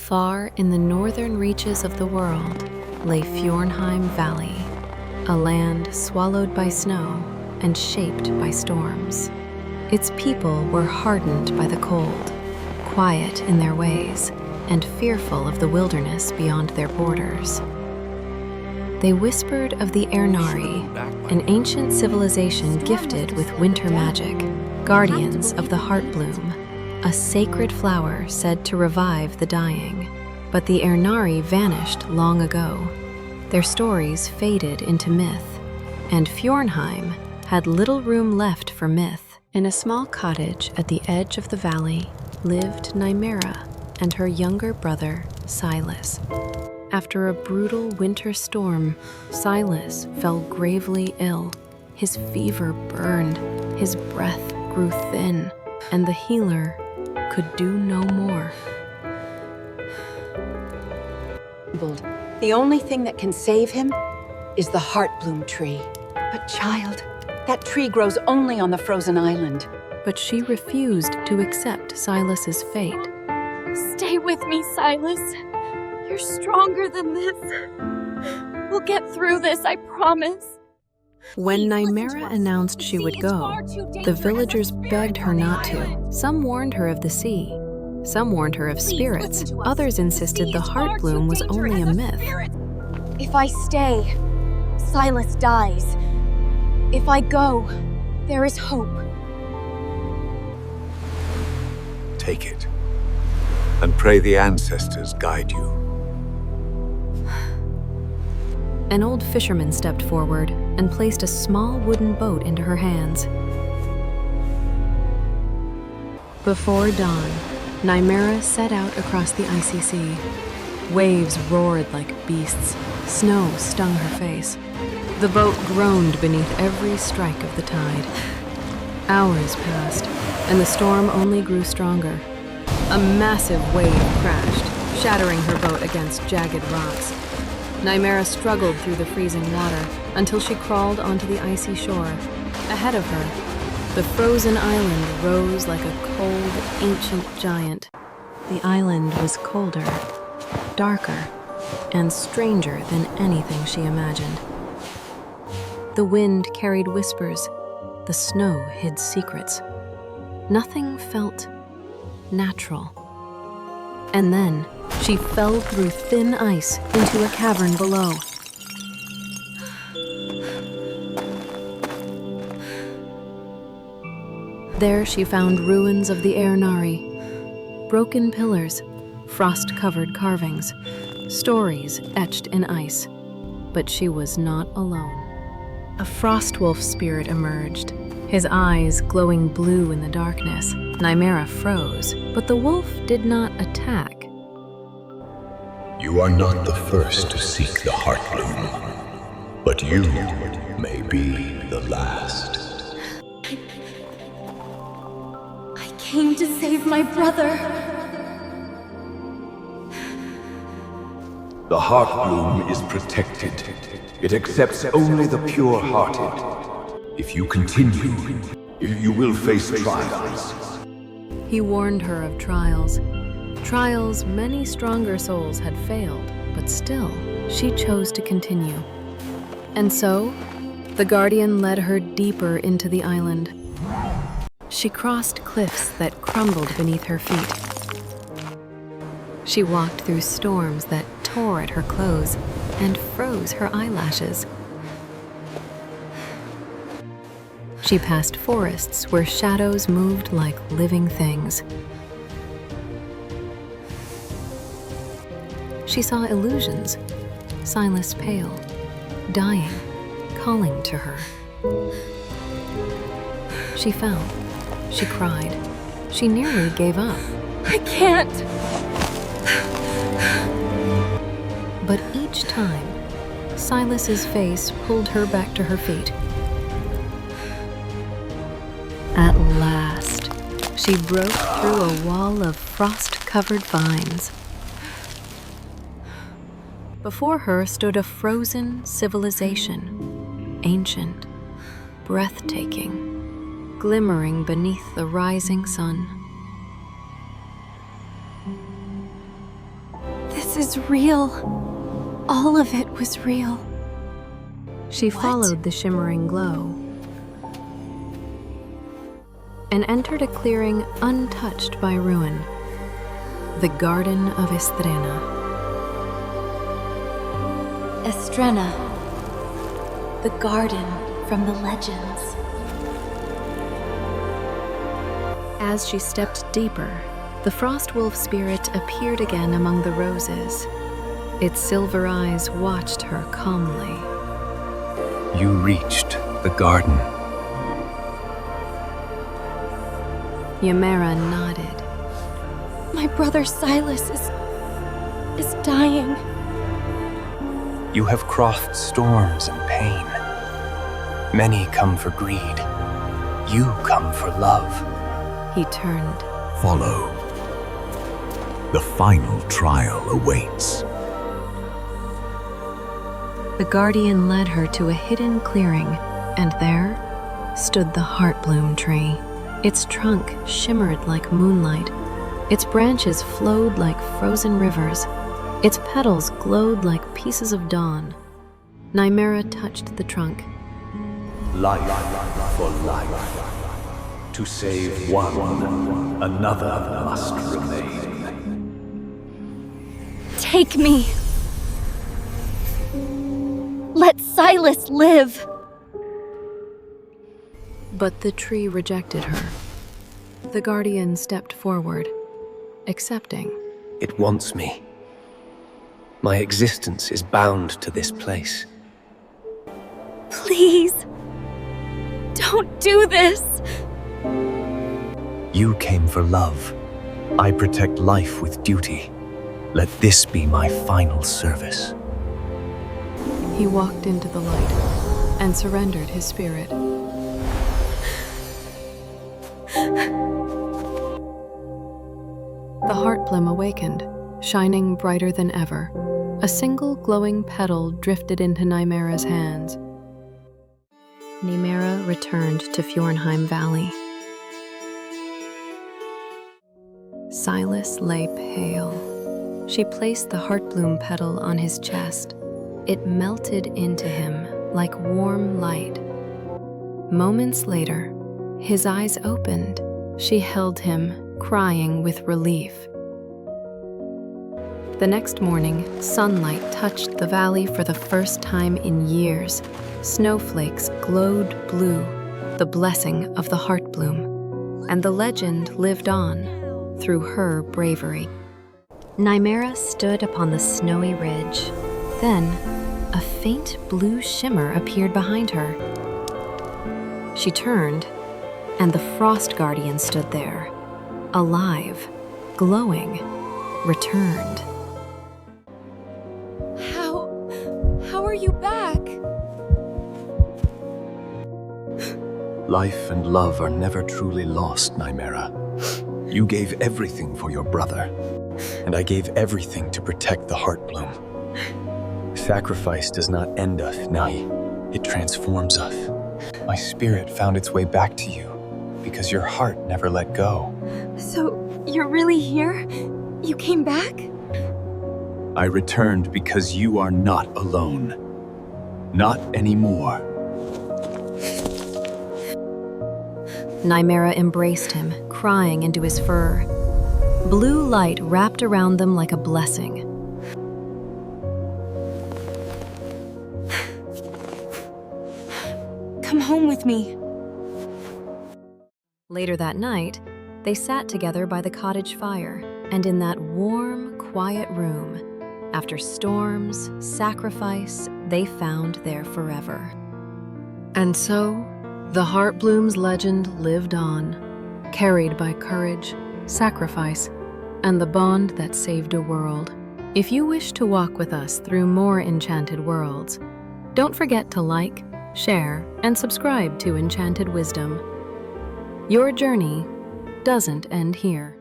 Far in the northern reaches of the world lay Fjornheim Valley, a land swallowed by snow and shaped by storms. Its people were hardened by the cold, quiet in their ways, and fearful of the wilderness beyond their borders. They whispered of the Ernari, an ancient civilization gifted with winter magic, guardians of the Heartbloom, a sacred flower said to revive the dying. But the Ernari vanished long ago. Their stories faded into myth, and Fjornheim had little room left for myth. In a small cottage at the edge of the valley lived Nymerra and her younger brother, Sylas. After a brutal winter storm, Sylas fell gravely ill. His fever burned, his breath grew thin, and the healer could do no more. The only thing that can save him is the Heartbloom tree. But child, that tree grows only on the frozen island. But she refused to accept Sylas's fate. Stay with me, Sylas. You're stronger than this. We'll get through this, I promise. When Nymerra announced she would go, the villagers begged her not to. Some warned her of the sea. Some warned her of spirits. Others insisted the Heartbloom was only a myth. If I stay, Sylas dies. If I go, there is hope. Take it, and pray the ancestors guide you. An old fisherman stepped forward and placed a small wooden boat into her hands. Before dawn, Nymerra set out across the icy sea. Waves roared like beasts. Snow stung her face. The boat groaned beneath every strike of the tide. Hours passed, and the storm only grew stronger. A massive wave crashed, shattering her boat against jagged rocks. Nymerra struggled through the freezing water until she crawled onto the icy shore. Ahead of her, the frozen island rose like a cold, ancient giant. The island was colder, darker, and stranger than anything she imagined. The wind carried whispers. The snow hid secrets. Nothing felt natural. And then she fell through thin ice into a cavern below. There she found ruins of the Ernari, broken pillars, frost-covered carvings, stories etched in ice. But she was not alone. A frostwolf spirit emerged, his eyes glowing blue in the darkness. Nymerra froze, but the wolf did not attack. You are not the first to seek the Heartbloom, but you may be the last. I came to save my brother. The Heartbloom is protected. It accepts only the pure-hearted. If you continue, you will face trials. He warned her of trials. Trials many stronger souls had failed, but still, she chose to continue. And so, the Guardian led her deeper into the island. She crossed cliffs that crumbled beneath her feet. She walked through storms that tore at her clothes and froze her eyelashes. She passed forests where shadows moved like living things. She saw illusions, Sylas pale, dying, calling to her. She fell. She cried. She nearly gave up. I can't. But each time, Sylas's face pulled her back to her feet. At last, she broke through a wall of frost-covered vines. Before her stood a frozen civilization, ancient, breathtaking, glimmering beneath the rising sun. This is real. All of it was real. She followed the shimmering glow and entered a clearing untouched by ruin, the Garden of Estrena. Estrena, the garden from the legends. As she stepped deeper, the frost wolf spirit appeared again among the roses. Its silver eyes watched her calmly. You reached the garden. Nymerra nodded. My brother Sylas is dying. You have crossed storms and pain. Many come for greed. You come for love. He turned. Follow. The final trial awaits. The guardian led her to a hidden clearing, and there stood the Heartbloom tree. Its trunk shimmered like moonlight. Its branches flowed like frozen rivers. Its petals glowed like pieces of dawn. Nymerra touched the trunk. Life for life. To save one, another must remain. Take me. Let Sylas live. But the tree rejected her. The guardian stepped forward, accepting. It wants me. My existence is bound to this place. Please. Don't do this. You came for love. I protect life with duty. Let this be my final service. He walked into the light and surrendered his spirit. The Heartbloom awakened, shining brighter than ever. A single glowing petal drifted into Nymerra's hands. Nymerra returned to Fjornheim Valley. Sylas lay pale. She placed the Heartbloom petal on his chest. It melted into him like warm light. Moments later, his eyes opened. She held him, crying with relief. The next morning, sunlight touched the valley for the first time in years. Snowflakes glowed blue, the blessing of the Heartbloom. And the legend lived on through her bravery. Nymerra stood upon the snowy ridge. Then, a faint blue shimmer appeared behind her. She turned, and the Frost Guardian stood there, alive, glowing, returned. How are you back? Life and love are never truly lost, Nymerra. You gave everything for your brother, and I gave everything to protect the Heartbloom. Sacrifice does not end us, Nai. It transforms us. My spirit found its way back to you because your heart never let go. So, you're really here? You came back? I returned because you are not alone. Not anymore. Nymerra embraced him, crying into his fur. Blue light wrapped around them like a blessing. Come home with me. Later that night, they sat together by the cottage fire, and in that warm, quiet room, after storms, sacrifice, they found their forever. And so, the Heartbloom's legend lived on, carried by courage, sacrifice, and the bond that saved a world. If you wish to walk with us through more Enchanted worlds, don't forget to like, share, and subscribe to Enchanted Wisdom. Your journey doesn't end here.